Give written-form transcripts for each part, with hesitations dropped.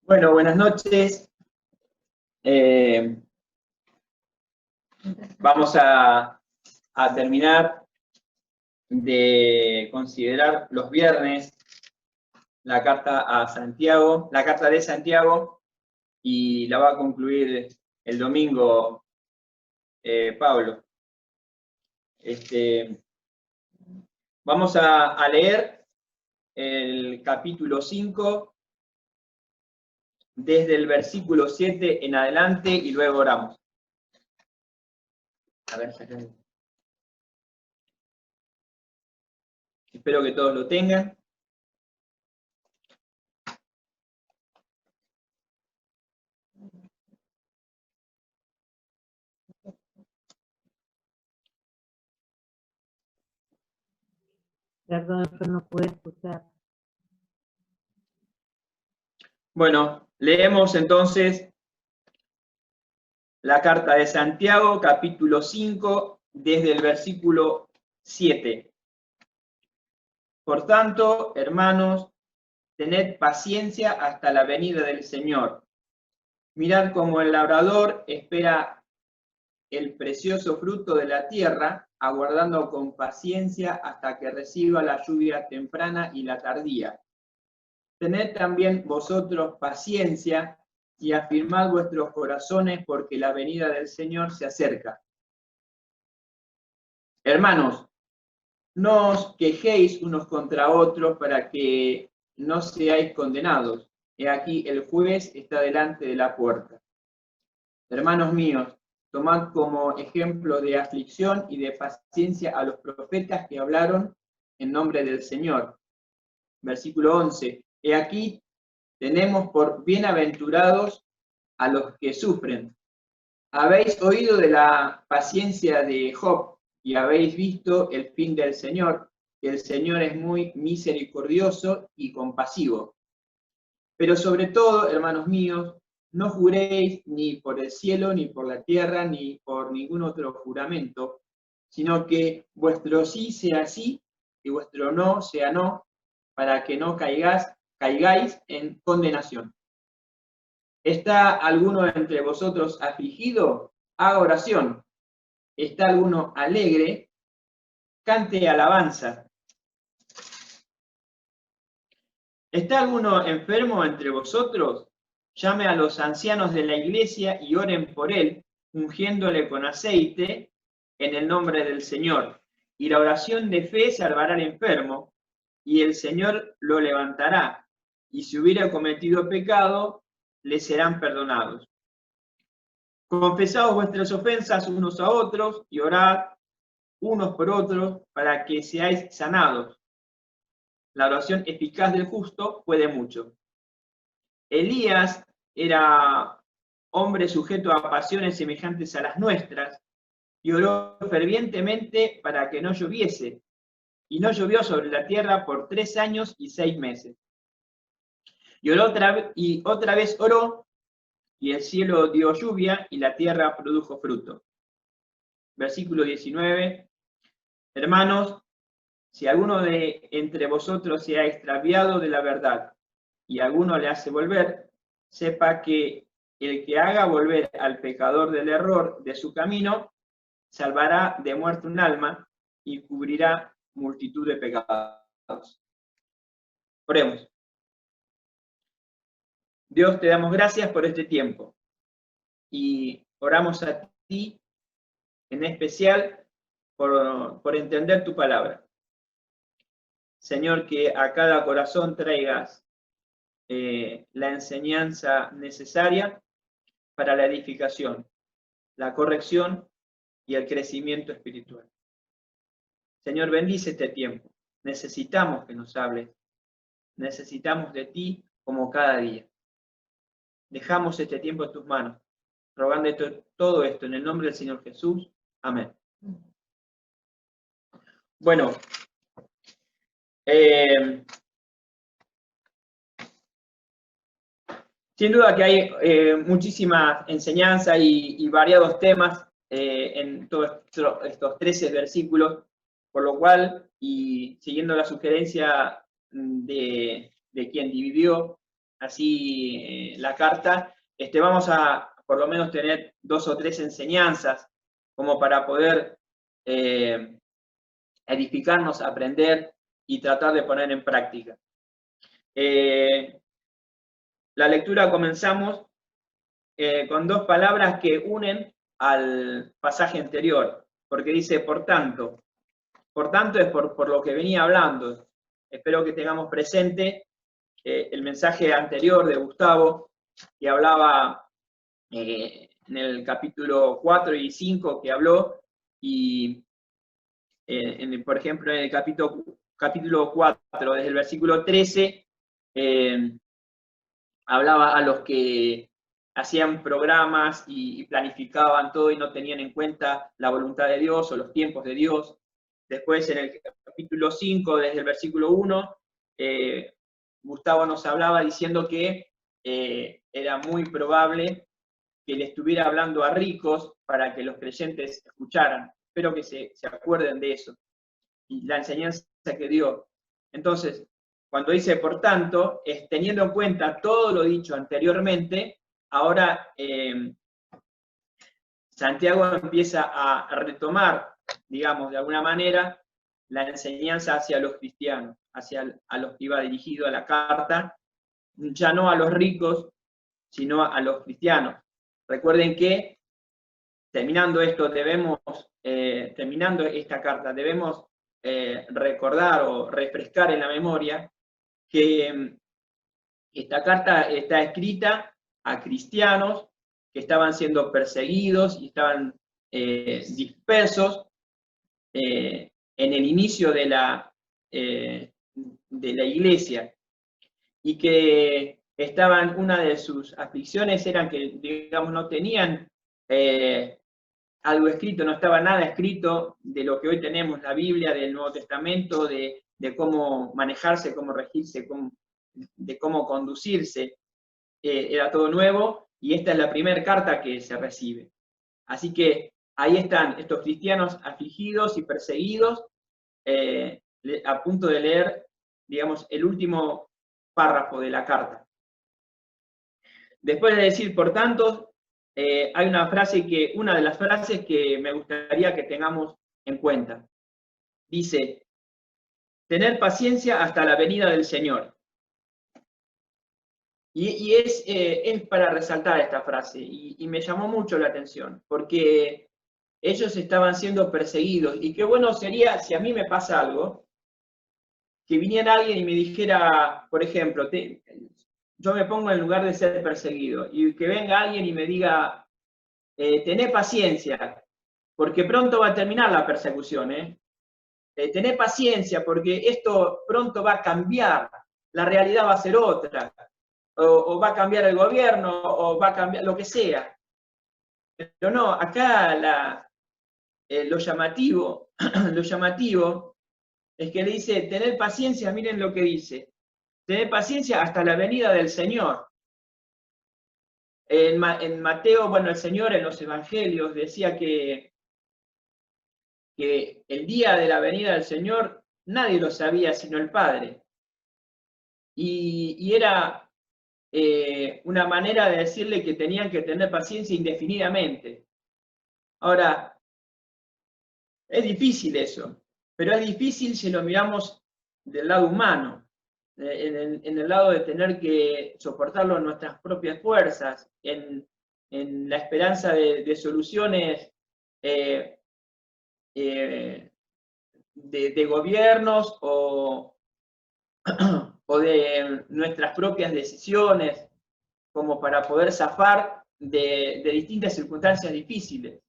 Bueno, buenas noches. Vamos a terminar de considerar los viernes la carta a Santiago, la carta de Santiago, y la va a concluir el domingo Pablo. Vamos a leer el capítulo 5 desde el versículo 7 en adelante y luego oramos. A ver, espero que todos lo tengan. Perdón, yo no puedo escuchar. Bueno, leemos entonces la carta de Santiago, capítulo 5, desde el versículo 7. Por tanto, hermanos, tened paciencia hasta la venida del Señor. Mirad cómo el labrador espera el precioso fruto de la tierra, aguardando con paciencia hasta que reciba la lluvia temprana y la tardía. Tened también vosotros paciencia y afirmad vuestros corazones, porque la venida del Señor se acerca. Hermanos, no os quejéis unos contra otros para que no seáis condenados. He aquí el juez está delante de la puerta. Hermanos míos, tomad como ejemplo de aflicción y de paciencia a los profetas que hablaron en nombre del Señor. Versículo 11. He aquí tenemos por bienaventurados a los que sufren. Habéis oído de la paciencia de Job y habéis visto el fin del Señor, que el Señor es muy misericordioso y compasivo. Pero sobre todo, hermanos míos, no juréis ni por el cielo, ni por la tierra, ni por ningún otro juramento, sino que vuestro sí sea sí y vuestro no sea no, para que no caigáis en condenación. ¿Está alguno entre vosotros afligido? Haga oración. ¿Está alguno alegre? Cante alabanza. ¿Está alguno enfermo entre vosotros? Llame a los ancianos de la iglesia y oren por él, ungiéndole con aceite en el nombre del Señor. Y la oración de fe salvará al enfermo, y el Señor lo levantará. Y si hubiera cometido pecado, le serán perdonados. Confesaos vuestras ofensas unos a otros y orad unos por otros para que seáis sanados. La oración eficaz del justo puede mucho. Elías era hombre sujeto a pasiones semejantes a las nuestras y oró fervientemente para que no lloviese, y no llovió sobre la tierra por 3 años y 6 meses. Y otra vez oró, y el cielo dio lluvia y la tierra produjo fruto. Versículo 19. Hermanos, si alguno de entre vosotros se ha extraviado de la verdad y alguno le hace volver, sepa que el que haga volver al pecador del error de su camino, salvará de muerte un alma y cubrirá multitud de pecados. Oremos. Dios, te damos gracias por este tiempo y oramos a ti en especial por entender tu palabra. Señor, que a cada corazón traigas la enseñanza necesaria para la edificación, la corrección y el crecimiento espiritual. Señor, bendice este tiempo. Necesitamos que nos hables. Necesitamos de ti como cada día. Dejamos este tiempo en tus manos, rogando todo esto en el nombre del Señor Jesús. Amén. Bueno, sin duda que hay muchísima enseñanza y variados temas en todos estos 13 versículos, por lo cual, y siguiendo la sugerencia de quien dividió así la carta, vamos a por lo menos tener 2 o 3 enseñanzas como para poder edificarnos, aprender y tratar de poner en práctica. La lectura comenzamos con 2 palabras que unen al pasaje anterior, porque dice por tanto. Por tanto es por lo que venía hablando. Espero que tengamos presente el mensaje anterior de Gustavo, que hablaba en el capítulo 4 y 5 que habló, y por ejemplo en el capítulo 4, desde el versículo 13, hablaba a los que hacían programas y planificaban todo y no tenían en cuenta la voluntad de Dios o los tiempos de Dios. Después en el capítulo 5, desde el versículo 1, Gustavo nos hablaba diciendo que era muy probable que le estuviera hablando a ricos para que los creyentes escucharan. Espero que se acuerden de eso y la enseñanza que dio. Entonces, cuando dice por tanto, es teniendo en cuenta todo lo dicho anteriormente, ahora Santiago empieza a retomar, digamos, de alguna manera, la enseñanza hacia los cristianos, a los que iba dirigido a la carta, ya no a los ricos, sino a los cristianos. Recuerden que, terminando esto, terminando esta carta, debemos recordar o refrescar en la memoria que esta carta está escrita a cristianos que estaban siendo perseguidos y estaban dispersos en el inicio de la iglesia, y que una de sus aflicciones eran que, digamos, no tenían algo escrito, no estaba nada escrito de lo que hoy tenemos, la Biblia, del Nuevo Testamento, de cómo manejarse, cómo regirse, de cómo conducirse. Era todo nuevo, y esta es la primera carta que se recibe. Así que ahí están estos cristianos afligidos y perseguidos, a punto de leer, digamos, el último párrafo de la carta. Después de decir, por tanto, hay una de las frases que me gustaría que tengamos en cuenta. Dice, tener paciencia hasta la venida del Señor. Y es para resaltar esta frase, y me llamó mucho la atención, porque ellos estaban siendo perseguidos, y qué bueno sería si a mí me pasa algo, que viniera alguien y me dijera, por ejemplo, yo me pongo en lugar de ser perseguido, y que venga alguien y me diga, tené paciencia, porque pronto va a terminar la persecución, tené paciencia, porque esto pronto va a cambiar, la realidad va a ser otra, o va a cambiar el gobierno, o va a cambiar lo que sea. Pero no, acá lo llamativo es que le dice, tener paciencia, miren lo que dice, tener paciencia hasta la venida del Señor. En Mateo, bueno, el Señor en los evangelios decía que el día de la venida del Señor nadie lo sabía sino el Padre. Y era una manera de decirle que tenían que tener paciencia indefinidamente. Ahora, es difícil eso, pero es difícil si lo miramos del lado humano, en el lado de tener que soportarlo en nuestras propias fuerzas, en la esperanza de soluciones de gobiernos o de nuestras propias decisiones, como para poder zafar de distintas circunstancias difíciles.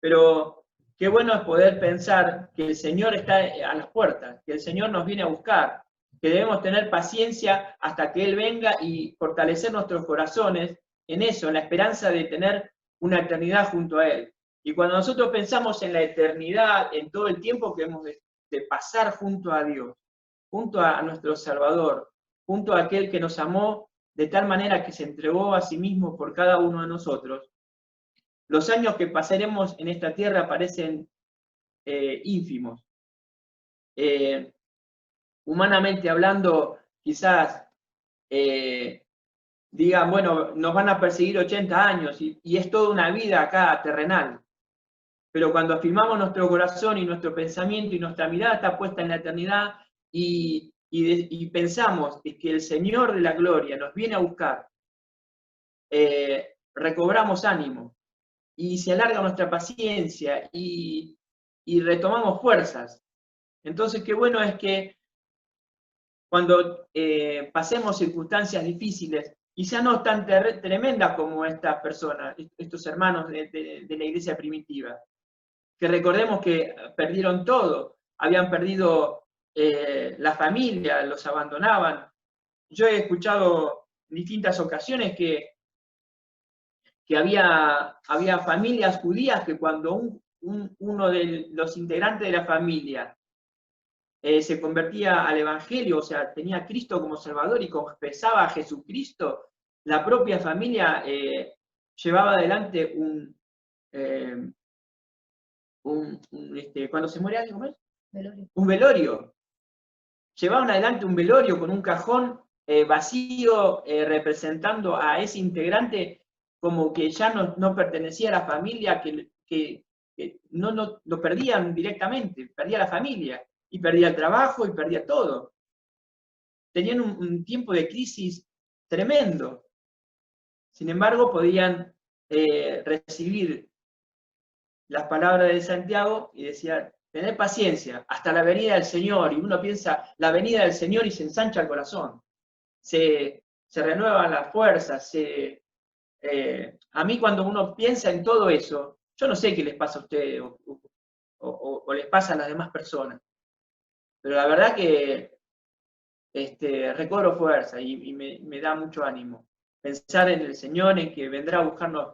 Pero qué bueno es poder pensar que el Señor está a las puertas, que el Señor nos viene a buscar, que debemos tener paciencia hasta que Él venga y fortalecer nuestros corazones en eso, en la esperanza de tener una eternidad junto a Él. Y cuando nosotros pensamos en la eternidad, en todo el tiempo que hemos de pasar junto a Dios, junto a nuestro Salvador, junto a aquel que nos amó de tal manera que se entregó a sí mismo por cada uno de nosotros, los años que pasaremos en esta tierra parecen ínfimos. Humanamente hablando, quizás digan, bueno, nos van a perseguir 80 años y es toda una vida acá terrenal. Pero cuando afirmamos nuestro corazón y nuestro pensamiento y nuestra mirada está puesta en la eternidad y pensamos que el Señor de la gloria nos viene a buscar, recobramos ánimo y se alarga nuestra paciencia y retomamos fuerzas. Entonces, qué bueno es que cuando pasemos circunstancias difíciles, quizá no tan tremendas como estas personas, estos hermanos de la iglesia primitiva, que recordemos que perdieron todo, habían perdido la familia, los abandonaban. Yo he escuchado en distintas ocasiones que había familias judías que cuando uno de los integrantes de la familia se convertía al Evangelio, o sea, tenía a Cristo como Salvador y confesaba a Jesucristo, la propia familia llevaba adelante cuando se muere alguien, ¿cómo es? Velorio. Un velorio. Llevaban adelante un velorio con un cajón vacío representando a ese integrante como que ya no pertenecía a la familia, que no lo perdían directamente, perdía la familia, y perdía el trabajo, y perdía todo. Tenían un tiempo de crisis tremendo. Sin embargo, podían recibir las palabras de Santiago y decía, tener paciencia hasta la venida del Señor. Y uno piensa, la venida del Señor y se ensancha el corazón. Se renuevan las fuerzas. A mí cuando uno piensa en todo eso, yo no sé qué les pasa a ustedes o les pasa a las demás personas. Pero la verdad que recobro fuerza y me da mucho ánimo. Pensar en el Señor, en que vendrá a buscarnos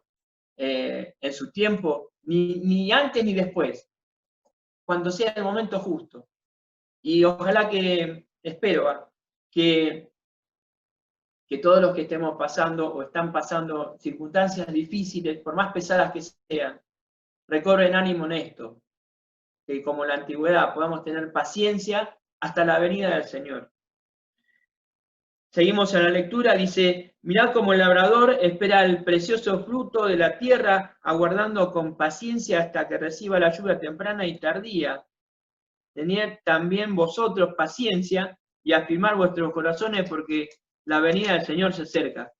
en su tiempo, ni antes ni después, cuando sea el momento justo. Y ojalá espero que todos los que estemos pasando o están pasando circunstancias difíciles, por más pesadas que sean, recobren ánimo en esto, que como en la antigüedad podamos tener paciencia hasta la venida del Señor. Seguimos en la lectura, dice, mirad cómo el labrador espera el precioso fruto de la tierra, aguardando con paciencia hasta que reciba la lluvia temprana y tardía. Tened también vosotros paciencia y afirmar vuestros corazones porque la venida del Señor se acerca.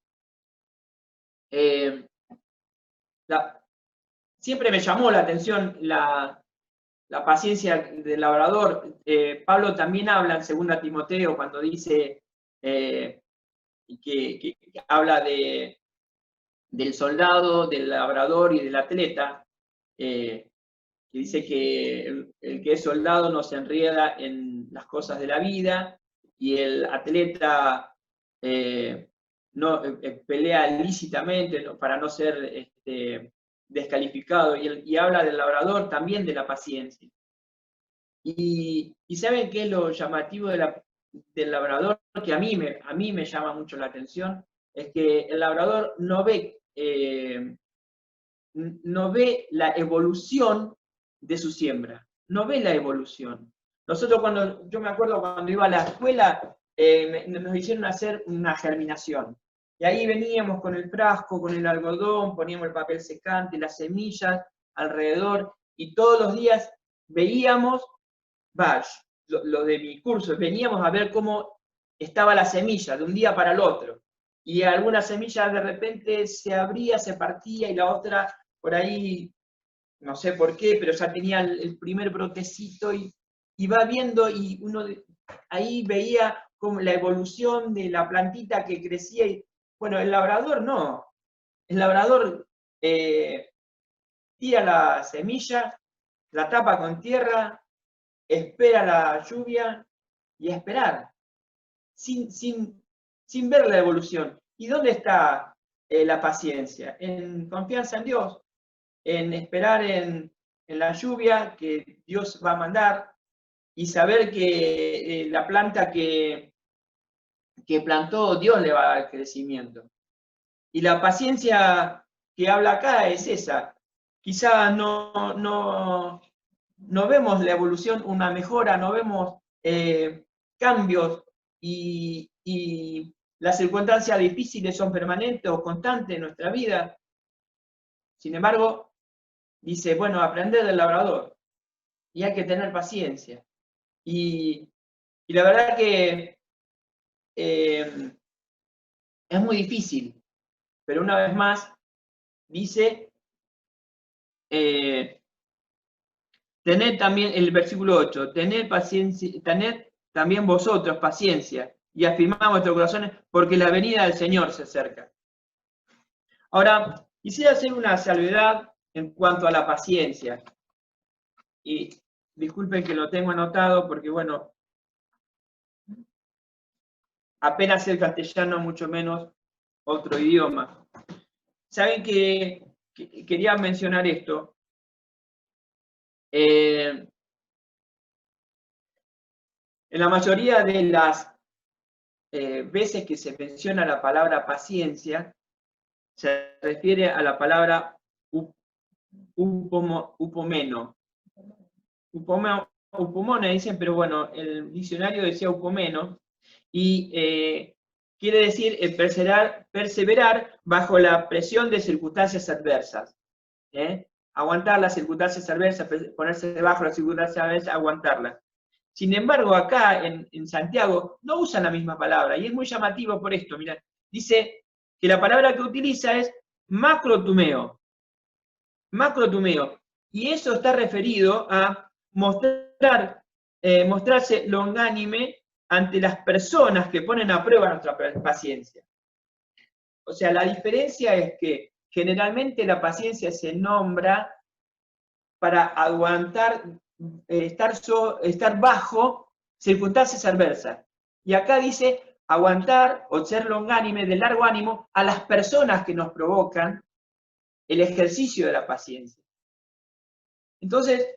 Siempre me llamó la atención la paciencia del labrador. Pablo también habla en 2 Timoteo cuando dice que habla del soldado, del labrador y del atleta, que dice que el que es soldado no se enreda en las cosas de la vida y el atleta pelea lícitamente para no ser descalificado, y habla del labrador también de la paciencia. Y ¿saben qué es lo llamativo del labrador? Que a mí me llama mucho la atención, es que el labrador no ve la evolución de su siembra, no ve la evolución. Yo me acuerdo cuando iba a la escuela, nos hicieron hacer una germinación. Y ahí veníamos con el frasco, con el algodón, poníamos el papel secante, las semillas alrededor, y todos los días veíamos, lo de mi curso, veníamos a ver cómo estaba la semilla de un día para el otro. Y alguna semilla de repente se abría, se partía, y la otra por ahí, no sé por qué, pero ya tenía el primer brotecito y va viendo, y uno ahí veía como la evolución de la plantita que crecía. Bueno, el labrador no. El labrador tira la semilla, la tapa con tierra, espera la lluvia y a esperar, sin ver la evolución. ¿Y dónde está la paciencia? En confianza en Dios, en esperar en la lluvia que Dios va a mandar y saber que la planta que plantó Dios le va a dar crecimiento. Y la paciencia que habla acá es esa. Quizá no vemos la evolución, una mejora, no vemos cambios, y las circunstancias difíciles son permanentes o constantes en nuestra vida. Sin embargo, dice, bueno, aprender del labrador. Y hay que tener paciencia. Y la verdad que es muy difícil. Pero una vez más, dice, tened también, el versículo 8, tened paciencia, tened también vosotros paciencia y afirmad vuestros corazones porque la venida del Señor se acerca. Ahora, quisiera hacer una salvedad en cuanto a la paciencia. Y disculpen que lo tengo anotado porque, bueno, apenas el castellano, mucho menos otro idioma. Saben que quería mencionar esto. En la mayoría de las veces que se menciona la palabra paciencia, se refiere a la palabra upomeno. Upomone dicen, pero bueno, el diccionario decía upomeno, y quiere decir perseverar bajo la presión de circunstancias adversas. Aguantar las circunstancias adversas, ponerse debajo de las circunstancias adversas, aguantarlas. Sin embargo, acá en Santiago no usan la misma palabra, y es muy llamativo por esto. Mirá, dice que la palabra que utiliza es macrotumeo. Macrotumeo. Y eso está referido a mostrarse longánime ante las personas que ponen a prueba nuestra paciencia. O sea, la diferencia es que generalmente la paciencia se nombra para aguantar, estar bajo circunstancias adversas. Y acá dice aguantar o ser longánime, de largo ánimo, a las personas que nos provocan el ejercicio de la paciencia. Entonces,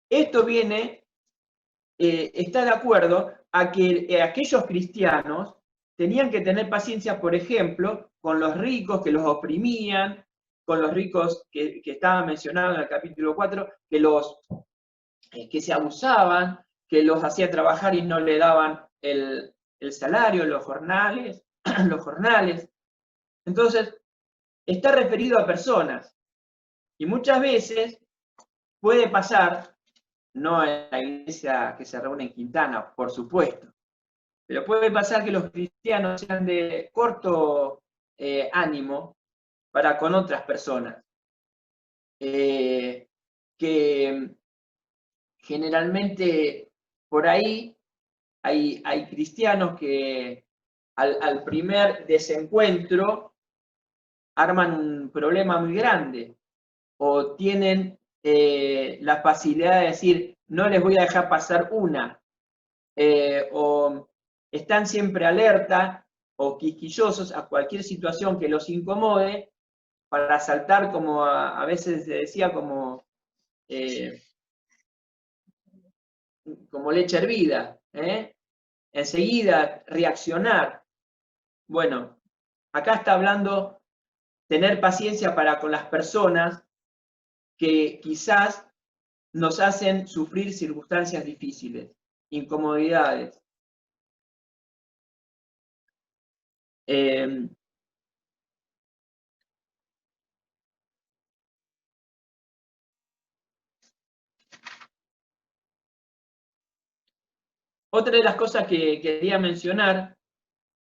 esto viene, está de acuerdo a que aquellos cristianos tenían que tener paciencia, por ejemplo, con los ricos que los oprimían, con los ricos que estaban mencionados en el capítulo 4, que se abusaban, que los hacía trabajar y no le daban el salario, los jornales. Entonces, está referido a personas. Y muchas veces puede pasar, no en la iglesia que se reúne en Quintana, por supuesto, pero puede pasar que los cristianos sean de corto ánimo para con otras personas. Que generalmente por ahí hay cristianos que al primer desencuentro arman un problema muy grande o tienen la facilidad de decir, no les voy a dejar pasar una, o están siempre alerta o quisquillosos a cualquier situación que los incomode para saltar, como a veces se decía, como leche hervida, enseguida reaccionar. Bueno, acá está hablando tener paciencia para con las personas que quizás nos hacen sufrir circunstancias difíciles, incomodidades. Otra de las cosas que quería mencionar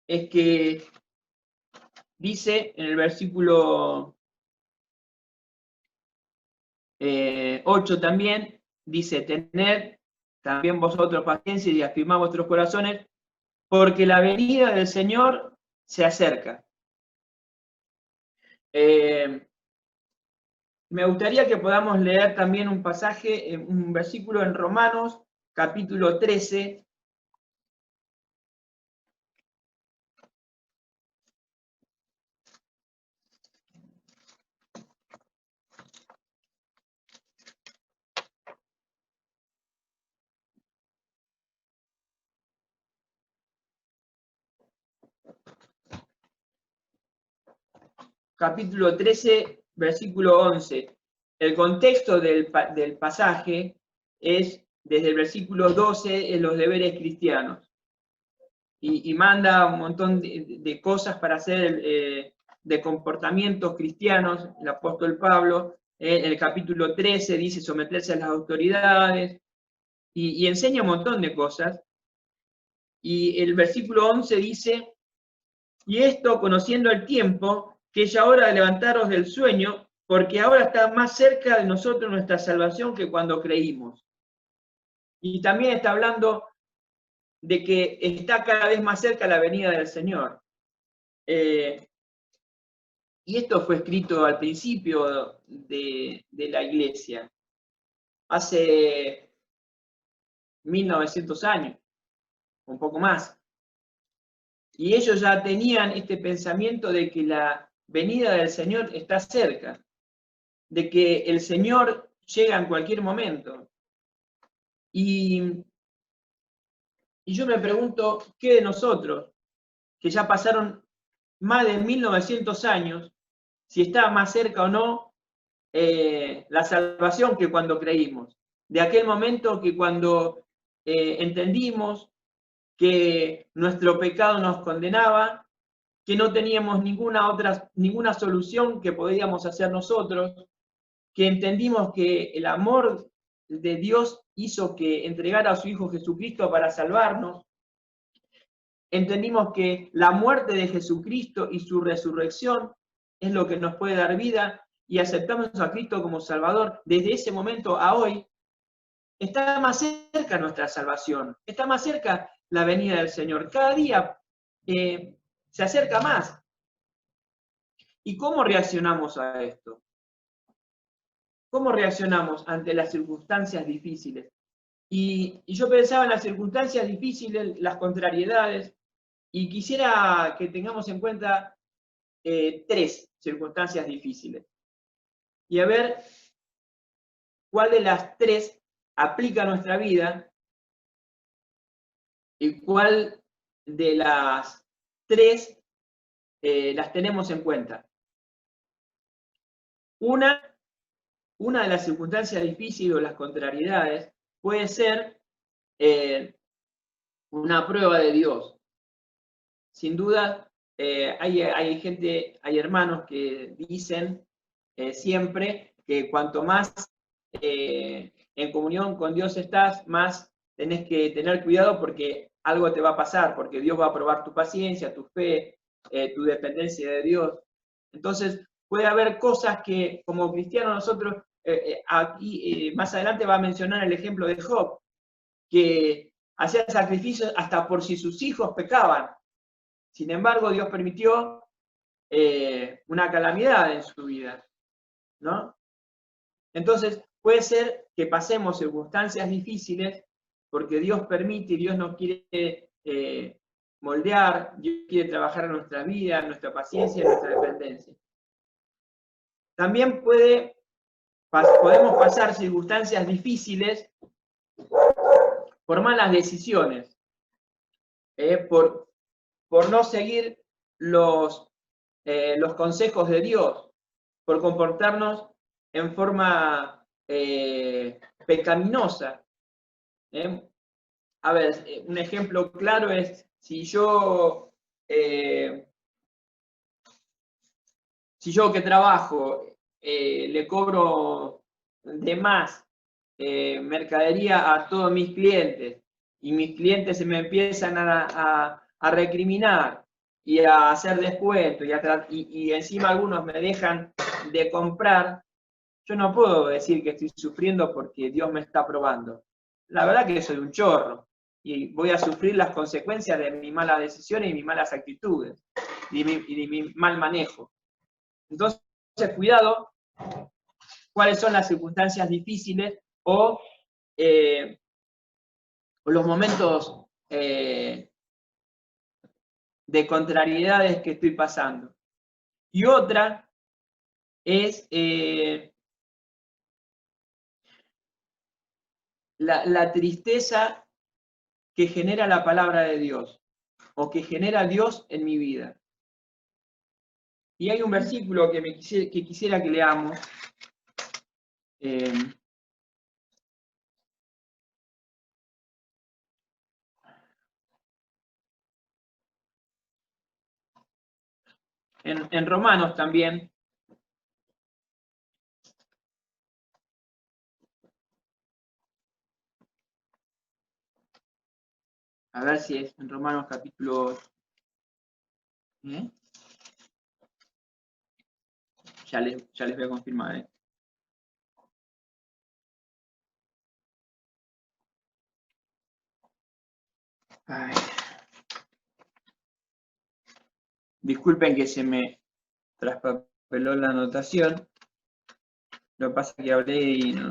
es que dice en el versículo 8 también, dice, tened también vosotros paciencia y afirmad vuestros corazones, porque la venida del Señor se acerca. Me gustaría que podamos leer también un pasaje, un versículo en Romanos, capítulo 13. Capítulo 13, versículo 11. El contexto del pasaje es desde el versículo 12 en los deberes cristianos. y manda un montón de cosas para hacer, de comportamientos cristianos, el apóstol Pablo. En el capítulo 13 dice someterse a las autoridades, y enseña un montón de cosas. Y el versículo 11 dice, y esto conociendo el tiempo, que es hora de levantaros del sueño, porque ahora está más cerca de nosotros nuestra salvación que cuando creímos. Y también está hablando de que está cada vez más cerca la venida del Señor. Y esto fue escrito al principio de la iglesia, hace 1900 años, un poco más. Y ellos ya tenían este pensamiento de que la venida del Señor está cerca, de que el Señor llega en cualquier momento. Y yo me pregunto, ¿qué de nosotros, que ya pasaron más de 1900 años, si está más cerca o no la salvación que cuando creímos? De aquel momento que cuando entendimos que nuestro pecado nos condenaba, que no teníamos ninguna solución que podíamos hacer nosotros, que entendimos que el amor de Dios hizo que entregara a su Hijo Jesucristo para salvarnos, entendimos que la muerte de Jesucristo y su resurrección es lo que nos puede dar vida, y aceptamos a Cristo como Salvador. Desde ese momento a hoy, está más cerca nuestra salvación, está más cerca la venida del Señor. Cada día se acerca más. ¿Y cómo reaccionamos a esto? ¿Cómo reaccionamos ante las circunstancias difíciles? Y yo pensaba en las circunstancias difíciles, las contrariedades, y quisiera que tengamos en cuenta 3 circunstancias difíciles. Y a ver cuál de las 3 aplica a nuestra vida y cuál de las 3 las tenemos en cuenta. Una de las circunstancias difíciles o las contrariedades puede ser una prueba de Dios. Sin duda, hay gente, hay hermanos que dicen siempre que cuanto más en comunión con Dios estás, más tenés que tener cuidado porque algo te va a pasar, porque Dios va a probar tu paciencia, tu fe, tu dependencia de Dios. Entonces, puede haber cosas que como cristianos nosotros, aquí más adelante va a mencionar el ejemplo de Job, que hacía sacrificios hasta por si sus hijos pecaban. Sin embargo, Dios permitió una calamidad en su vida, ¿no? Entonces, puede ser que pasemos circunstancias difíciles porque Dios permite y Dios nos quiere moldear, Dios quiere trabajar en nuestra vida, en nuestra paciencia, en nuestra dependencia. También podemos pasar circunstancias difíciles por malas decisiones, por no seguir los consejos de Dios, por comportarnos en forma pecaminosa. A ver, un ejemplo claro es si yo que trabajo le cobro de más mercadería a todos mis clientes y mis clientes se me empiezan a recriminar y a hacer descuentos y encima algunos me dejan de comprar, yo no puedo decir que estoy sufriendo porque Dios me está probando. La verdad que soy un chorro y voy a sufrir las consecuencias de mis malas decisiones y mis malas actitudes y de mi mal manejo. Entonces, cuidado, cuáles son las circunstancias difíciles o los momentos de contrariedades que estoy pasando. Y otra es la tristeza que genera la palabra de Dios o que genera Dios en mi vida. Y hay un versículo que quisiera que leamos. en Romanos también. A ver si es en Romanos capítulo... ¿eh? Ya les voy a confirmar. Ay. Disculpen que se me traspapeló la anotación. Lo que pasa es que hablé y no...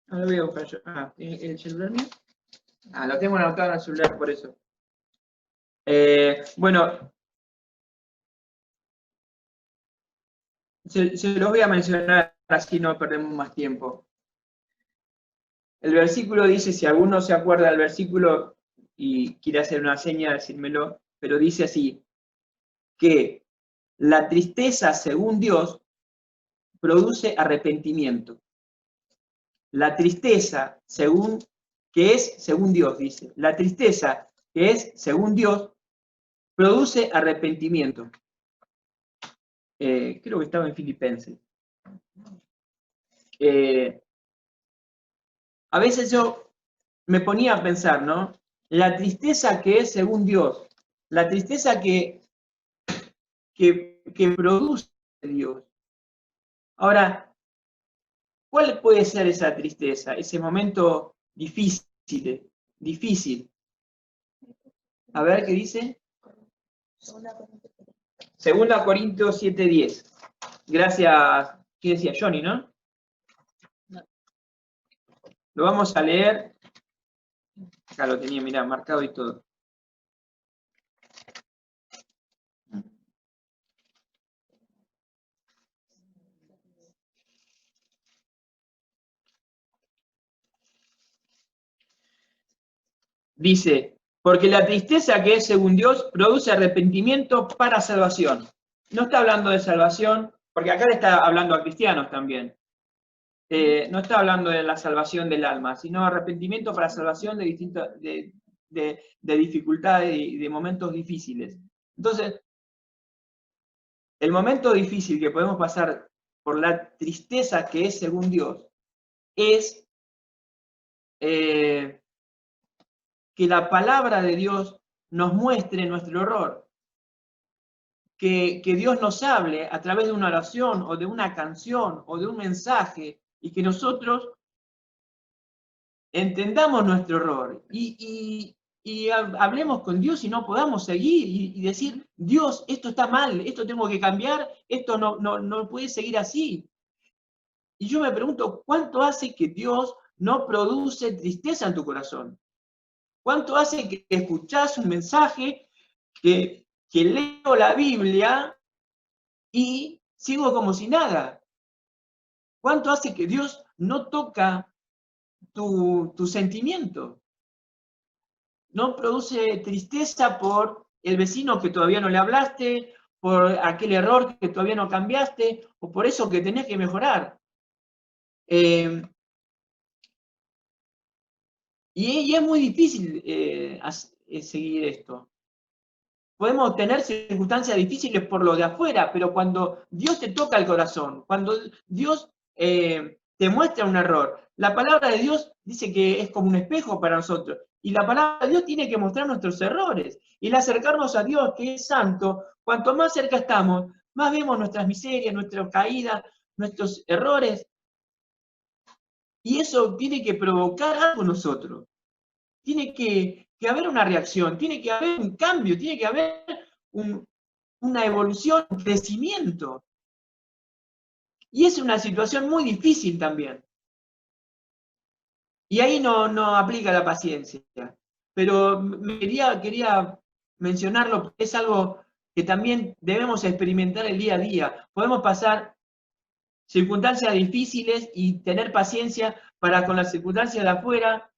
No lo voy a buscar yo. ¿El celular mío? Lo tengo anotado en el celular, por eso. Bueno, se los voy a mencionar, así no perdemos más tiempo. El versículo dice, si alguno se acuerda del versículo y quiere hacer una seña, decírmelo, pero dice así, que la tristeza, según Dios, produce arrepentimiento. La tristeza, según Dios, dice, la tristeza que es según Dios, produce arrepentimiento. Creo que estaba en Filipenses. A veces yo me ponía a pensar, ¿no? La tristeza que es según Dios, la tristeza que produce Dios. Ahora, ¿cuál puede ser esa tristeza, ese momento difícil? A ver, ¿qué dice? 2 Corintios 7:10. Gracias, ¿qué decía? Johnny, ¿no? Lo vamos a leer. Acá lo tenía, mirá, marcado y todo. Dice, porque la tristeza que es según Dios produce arrepentimiento para salvación. No está hablando de salvación, porque acá le está hablando a cristianos también. No está hablando de la salvación del alma, sino arrepentimiento para salvación de dificultades y de momentos difíciles. Entonces, el momento difícil que podemos pasar por la tristeza que es según Dios es que la palabra de Dios nos muestre nuestro error. Que Dios nos hable a través de una oración o de una canción o de un mensaje y que nosotros entendamos nuestro error y hablemos con Dios y no podamos seguir y decir, Dios, esto está mal, esto tengo que cambiar, esto no puede seguir así. Y yo me pregunto, ¿cuánto hace que Dios no produce tristeza en tu corazón? ¿Cuánto hace que escuchás un mensaje, que leo la Biblia y sigo como si nada? ¿Cuánto hace que Dios no toca tu sentimiento? No produce tristeza por el vecino que todavía no le hablaste, por aquel error que todavía no cambiaste, o por eso que tenés que mejorar. Y es muy difícil seguir esto. Podemos tener circunstancias difíciles por lo de afuera, pero cuando Dios te toca el corazón, cuando Dios te muestra un error, la palabra de Dios dice que es como un espejo para nosotros. Y la palabra de Dios tiene que mostrar nuestros errores. Y el acercarnos a Dios, que es santo, cuanto más cerca estamos, más vemos nuestras miserias, nuestras caídas, nuestros errores. Y eso tiene que provocar algo en nosotros. Tiene que haber una reacción, tiene que haber un cambio, tiene que haber una evolución, un crecimiento. Y es una situación muy difícil también. Y ahí no aplica la paciencia. Pero quería mencionarlo porque es algo que también debemos experimentar el día a día. Podemos pasar circunstancias difíciles y tener paciencia para con las circunstancias de afuera.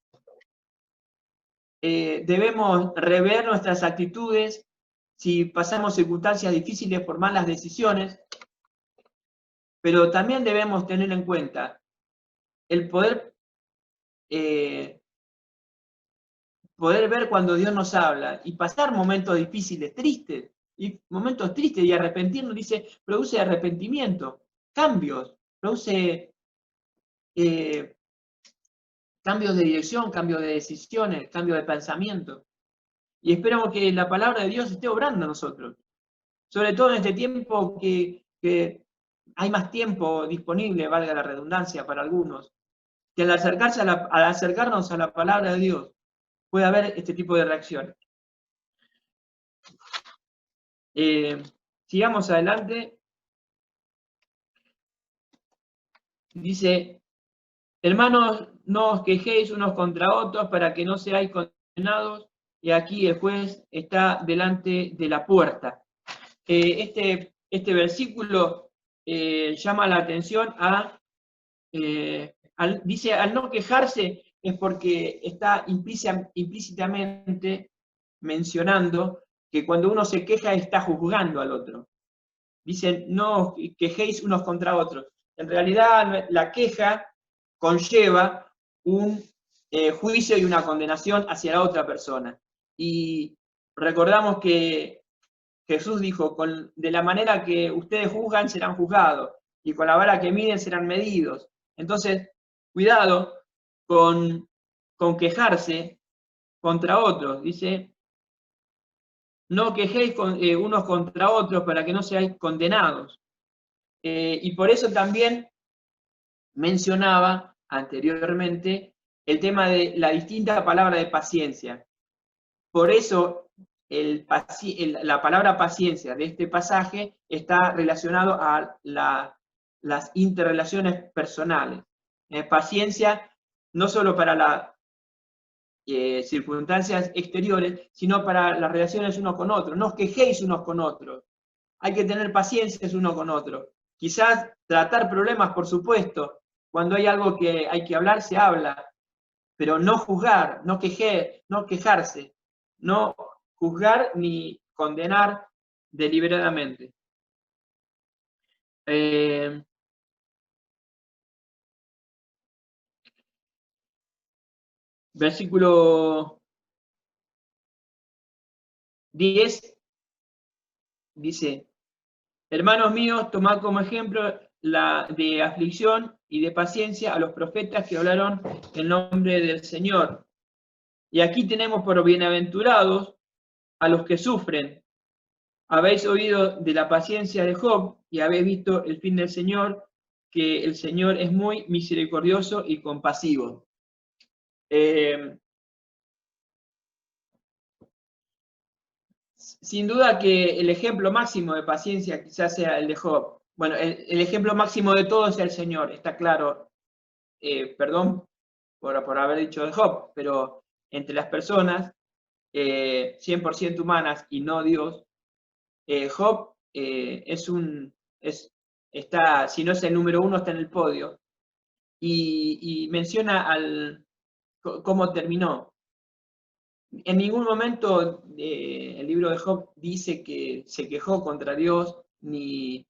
Debemos rever nuestras actitudes si pasamos circunstancias difíciles por malas decisiones, pero también debemos tener en cuenta el poder ver cuando Dios nos habla y pasar momentos difíciles, tristes, y momentos tristes y arrepentirnos, dice, produce arrepentimiento, cambios, produce cambios de dirección, cambios de decisiones, cambios de pensamiento. Y esperamos que la palabra de Dios esté obrando en nosotros. Sobre todo en este tiempo que hay más tiempo disponible, valga la redundancia, para algunos, que al acercarnos a la palabra de Dios puede haber este tipo de reacciones. Sigamos adelante. Dice, hermanos, no os quejéis unos contra otros para que no seáis condenados, y aquí el juez está delante de la puerta. Este versículo llama la atención dice, al no quejarse es porque está implícitamente mencionando que cuando uno se queja está juzgando al otro. Dicen, no os quejéis unos contra otros. En realidad la queja conlleva un juicio y una condenación hacia la otra persona. Y recordamos que Jesús dijo, de la manera que ustedes juzgan serán juzgados, y con la vara que miden serán medidos. Entonces, cuidado con quejarse contra otros. Dice, no quejéis unos contra otros para que no seáis condenados. Y por eso también mencionaba anteriormente el tema de la distinta palabra de paciencia. Por eso la palabra paciencia de este pasaje está relacionado a las interrelaciones personales. Paciencia no solo para las circunstancias exteriores, sino para las relaciones unos con otros. No os quejéis unos con otros. Hay que tener paciencia uno con otro. Quizás tratar problemas, por supuesto. Cuando hay algo que hay que hablar, se habla. Pero no juzgar, no quejarse, no juzgar ni condenar deliberadamente. Versículo 10 dice, hermanos míos, tomad como ejemplo de aflicción y de paciencia a los profetas que hablaron en nombre del Señor. Y aquí tenemos por bienaventurados a los que sufren. Habéis oído de la paciencia de Job y habéis visto el fin del Señor, que el Señor es muy misericordioso y compasivo. Sin duda que el ejemplo máximo de paciencia quizás sea el de Job. Bueno, el ejemplo máximo de todo es el Señor, está claro. Perdón por haber dicho de Job, pero entre las personas 100% humanas y no Dios, Job está, si no es el número uno, está en el podio. Y menciona cómo terminó. En ningún momento el libro de Job dice que se quejó contra Dios ni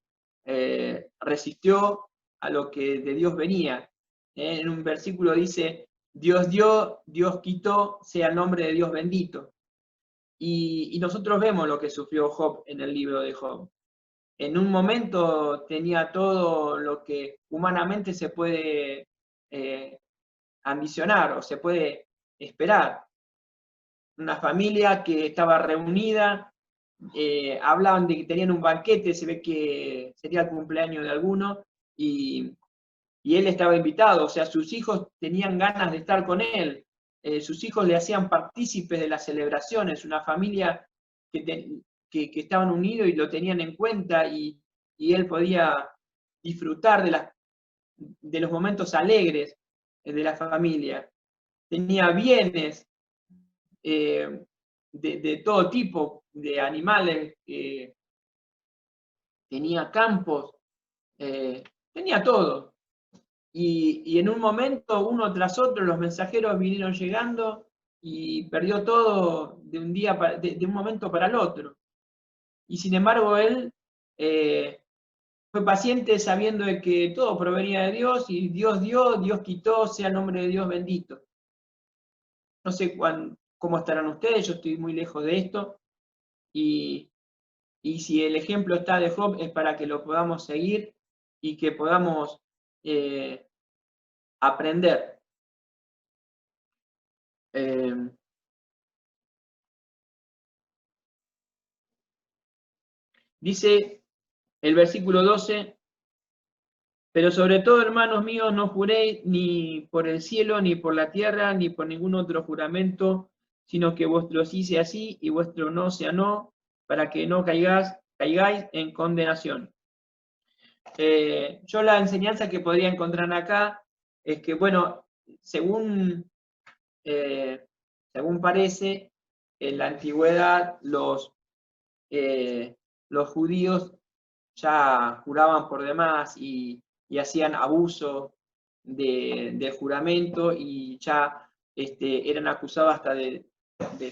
resistió a lo que de Dios venía. En un versículo dice, Dios dio, Dios quitó, sea el nombre de Dios bendito. Y nosotros vemos lo que sufrió Job en el libro de Job. En un momento tenía todo lo que humanamente se puede ambicionar o se puede esperar. Una familia que estaba reunida, hablaban de que tenían un banquete, se ve que sería el cumpleaños de alguno, y él estaba invitado, o sea, sus hijos tenían ganas de estar con él, sus hijos le hacían partícipes de las celebraciones, una familia que estaban unidos y lo tenían en cuenta, y él podía disfrutar de los momentos alegres de la familia. Tenía bienes de todo tipo, de animales, tenía campos, tenía todo. Y en un momento, uno tras otro, los mensajeros vinieron llegando y perdió todo de un momento para el otro. y sin embargo él fue paciente sabiendo de que todo provenía de Dios, y Dios dio, Dios quitó, sea el nombre de Dios bendito. No sé cómo estarán ustedes, yo estoy muy lejos de esto, y si el ejemplo está de Job es para que lo podamos seguir y que podamos aprender. Dice el versículo 12, pero sobre todo, hermanos míos, no juréis ni por el cielo, ni por la tierra, ni por ningún otro juramento, sino que vuestro sí sea sí y vuestro no sea no, para que no caigáis en condenación. Yo la enseñanza que podría encontrar acá es que, bueno, según parece, en la antigüedad los judíos ya juraban por demás y hacían abuso de juramento, y ya eran acusados hasta de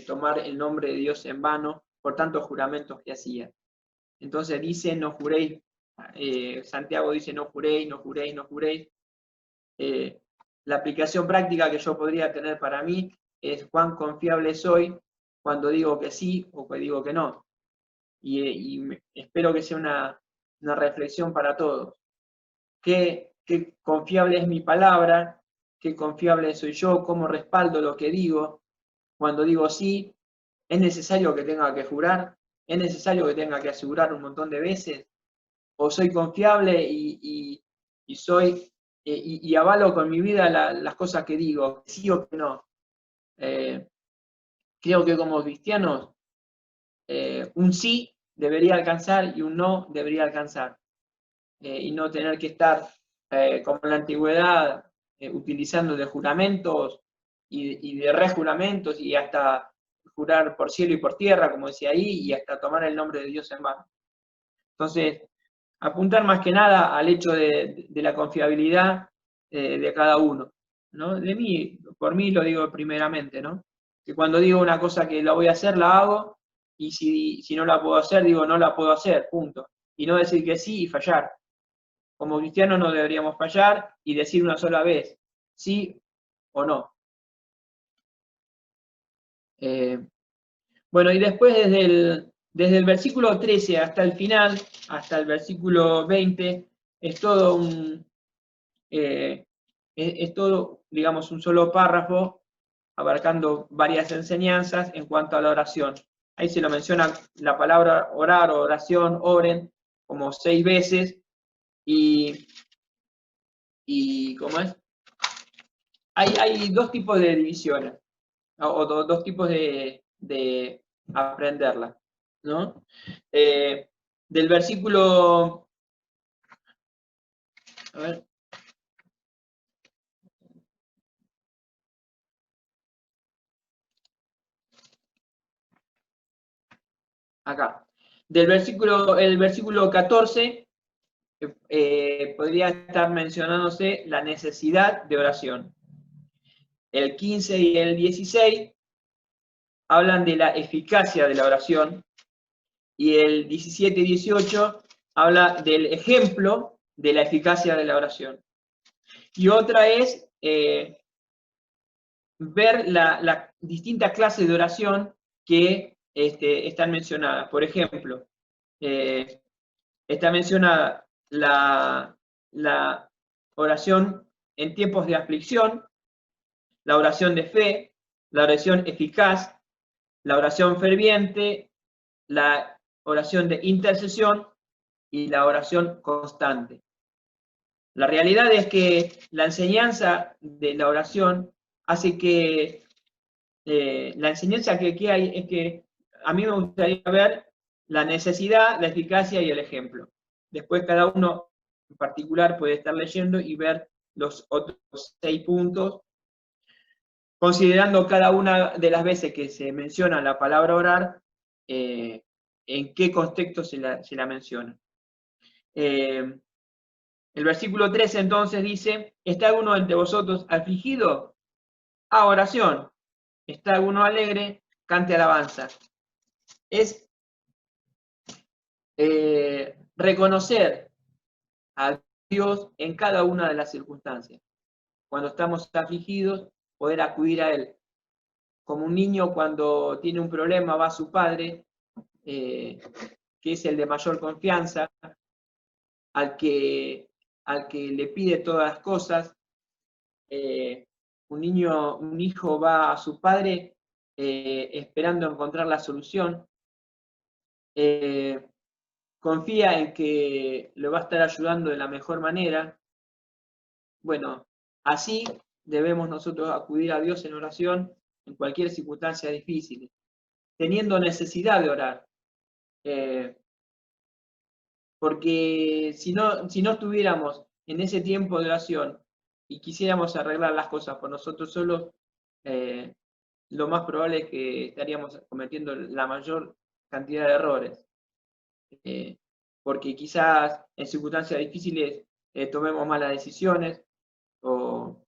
tomar el nombre de Dios en vano por tantos juramentos que hacían. Entonces dice, no juréis, Santiago dice, no juréis, no juréis, no juréis. La aplicación práctica que yo podría tener para mí es cuán confiable soy cuando digo que sí o que digo que no. Y espero que sea una reflexión para todos. ¿Qué confiable es mi palabra? ¿Qué confiable soy yo? ¿Cómo respaldo lo que digo? Cuando digo sí, ¿es necesario que tenga que jurar? ¿Es necesario que tenga que asegurar un montón de veces? ¿O soy confiable y soy y avalo con mi vida las cosas que digo, sí o que no? Creo que como cristianos un sí debería alcanzar y un no debería alcanzar. Y no tener que estar, como en la antigüedad, utilizando de juramentos y de rejuramentos, y hasta jurar por cielo y por tierra, como decía ahí, y hasta tomar el nombre de Dios en vano. Entonces, apuntar más que nada al hecho de la confiabilidad de cada uno, ¿no? De mí, por mí lo digo primeramente, ¿no? Que cuando digo una cosa que la voy a hacer, la hago, y si no la puedo hacer, digo no la puedo hacer, punto. Y no decir que sí y fallar. Como cristianos no deberíamos fallar y decir una sola vez, sí o no. Bueno, y después desde el versículo 13 hasta el final, hasta el versículo 20, es todo es todo, digamos, un solo párrafo abarcando varias enseñanzas en cuanto a la oración. Ahí se lo menciona la palabra orar o oración, oren, como 6 veces, y ¿cómo es? Hay dos tipos de divisiones, o dos tipos de aprenderla, ¿no? Del versículo, a ver, acá, el versículo 14, podría estar mencionándose la necesidad de oración. El 15 y el 16 hablan de la eficacia de la oración, y el 17 y 18 habla del ejemplo de la eficacia de la oración. Y otra es ver la distintas clases de oración que están mencionadas. Por ejemplo, está mencionada la oración en tiempos de aflicción, la oración de fe, la oración eficaz, la oración ferviente, la oración de intercesión y la oración constante. La realidad es que la enseñanza de la oración hace que, la enseñanza que hay es que a mí me gustaría ver la necesidad, la eficacia y el ejemplo. Después cada uno en particular puede estar leyendo y ver los otros 6 puntos, considerando cada una de las veces que se menciona la palabra orar, en qué contexto se la menciona. El versículo 13 entonces dice, ¿está alguno entre vosotros afligido? A oración. ¿Está alguno alegre? Cante alabanza. Es reconocer a Dios en cada una de las circunstancias. Cuando estamos afligidos, poder acudir a Él. Como un niño cuando tiene un problema va a su padre, que es el de mayor confianza, al que le pide todas las cosas. Un hijo va a su padre esperando encontrar la solución. Confía en que lo va a estar ayudando de la mejor manera. Bueno, así debemos nosotros acudir a Dios en oración en cualquier circunstancia difícil, teniendo necesidad de orar. Porque si no estuviéramos en ese tiempo de oración y quisiéramos arreglar las cosas por nosotros solos, lo más probable es que estaríamos cometiendo la mayor cantidad de errores. Porque quizás en circunstancias difíciles tomemos malas decisiones o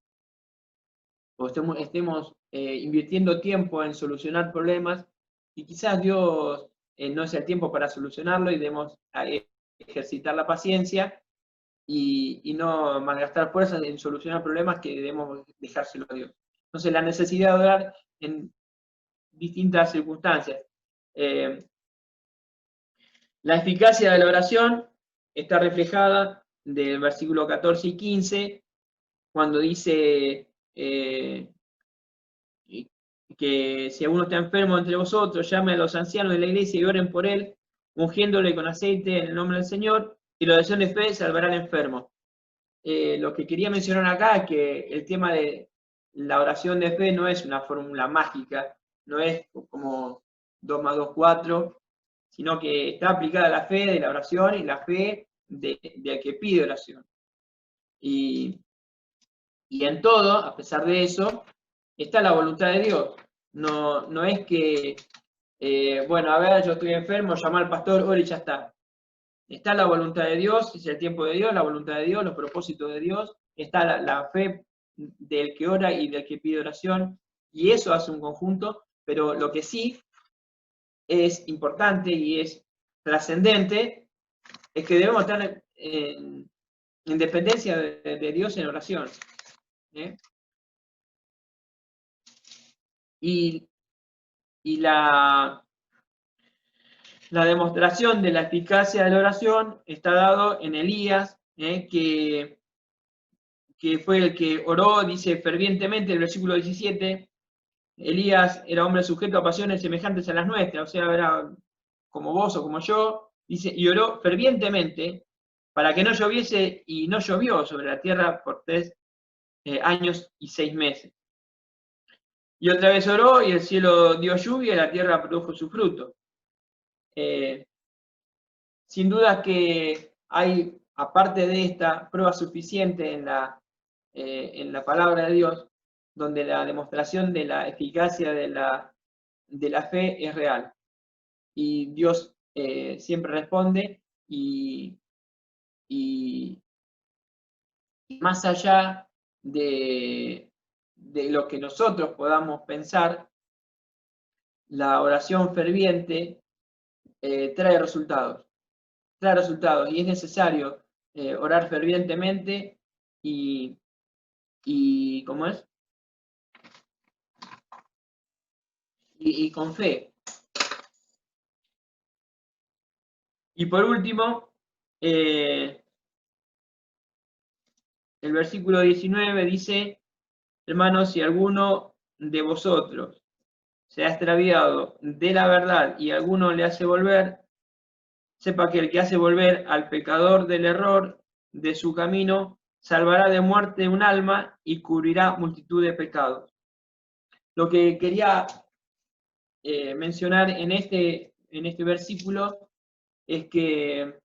estemos invirtiendo tiempo en solucionar problemas y quizás Dios no es el tiempo para solucionarlo y debemos ejercitar la paciencia y no malgastar fuerzas en solucionar problemas que debemos dejárselo a Dios. Entonces la necesidad de orar en distintas circunstancias. La eficacia de la oración está reflejada del versículo 14 y 15, cuando dice que si alguno está enfermo entre vosotros, llame a los ancianos de la iglesia y oren por él, ungiéndole con aceite en el nombre del Señor, y la oración de fe salvará al enfermo. Lo que quería mencionar acá es que el tema de la oración de fe no es una fórmula mágica, no es como 2 más 2, 4, sino que está aplicada la fe de la oración y la fe del que pide oración. Y en todo, a pesar de eso, está la voluntad de Dios. No es que, bueno, a ver, yo estoy enfermo, llama al pastor, ora y ya está. Está la voluntad de Dios, es el tiempo de Dios, la voluntad de Dios, los propósitos de Dios, está la fe del que ora y del que pide oración, y eso hace un conjunto, pero lo que sí es importante y es trascendente es que debemos estar en dependencia de Dios en oración. Y la demostración de la eficacia de la oración está dado en Elías, que fue el que oró, dice fervientemente, el versículo 17, Elías era hombre sujeto a pasiones semejantes a las nuestras, o sea, era como vos o como yo, dice, y oró fervientemente para que no lloviese, y no llovió sobre la tierra por 3 años y 6 meses. Y otra vez oró, y el cielo dio lluvia, y la tierra produjo su fruto. Sin duda que hay, aparte de esta, prueba suficiente en la palabra de Dios, donde la demostración de la eficacia de la fe es real. Y Dios siempre responde y más allá de lo que nosotros podamos pensar, la oración ferviente trae resultados. Y es necesario orar fervientemente y ¿cómo es? Y con fe. Y por último, el versículo 19 dice, hermanos, si alguno de vosotros se ha extraviado de la verdad y alguno le hace volver, sepa que el que hace volver al pecador del error de su camino, salvará de muerte un alma y cubrirá multitud de pecados. Lo que quería mencionar en este versículo es que,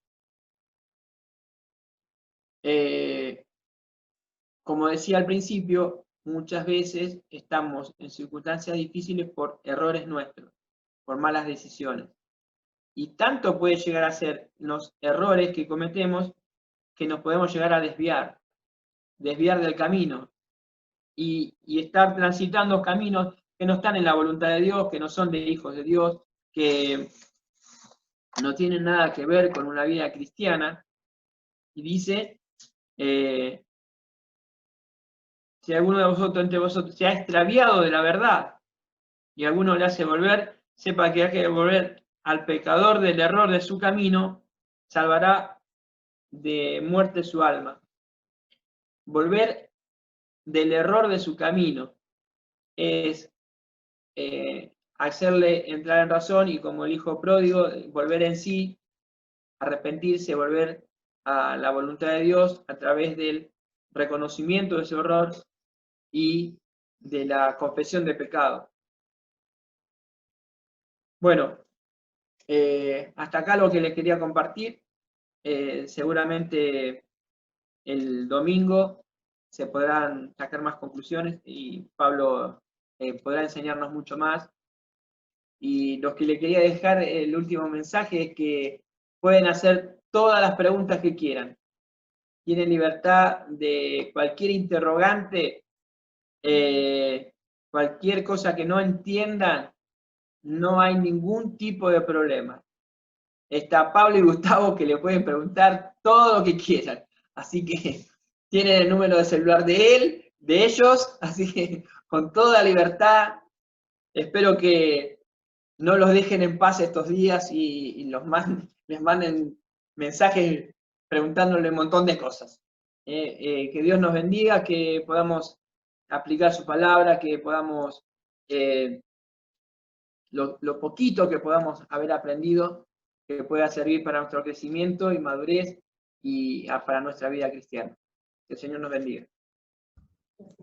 como decía al principio, muchas veces estamos en circunstancias difíciles por errores nuestros, por malas decisiones. Y tanto puede llegar a ser los errores que cometemos que nos podemos llegar a desviar del camino y estar transitando caminos que no están en la voluntad de Dios, que no son de hijos de Dios, que no tienen nada que ver con una vida cristiana, y dice, si alguno de vosotros, entre vosotros, se ha extraviado de la verdad, y alguno le hace volver, sepa que hay que volver al pecador del error de su camino, salvará de muerte su alma. Volver del error de su camino es hacerle entrar en razón y, como el hijo pródigo, volver en sí, arrepentirse, volver a la voluntad de Dios a través del reconocimiento de ese error y de la confesión de pecado. Bueno, hasta acá lo que les quería compartir. Seguramente el domingo se podrán sacar más conclusiones y Pablo podrá enseñarnos mucho más. Y lo que le quería dejar, el último mensaje, es que pueden hacer todas las preguntas que quieran. Tienen libertad de cualquier interrogante, cualquier cosa que no entiendan, no hay ningún tipo de problema. Está Pablo y Gustavo que le pueden preguntar todo lo que quieran. Así que tienen el número de celular de él, de ellos, así que con toda libertad. Espero que no los dejen en paz estos días y les manden mensajes preguntándole un montón de cosas. Que Dios nos bendiga, que podamos aplicar su palabra, que podamos, lo poquito que podamos haber aprendido, que pueda servir para nuestro crecimiento y madurez y para nuestra vida cristiana. Que el Señor nos bendiga.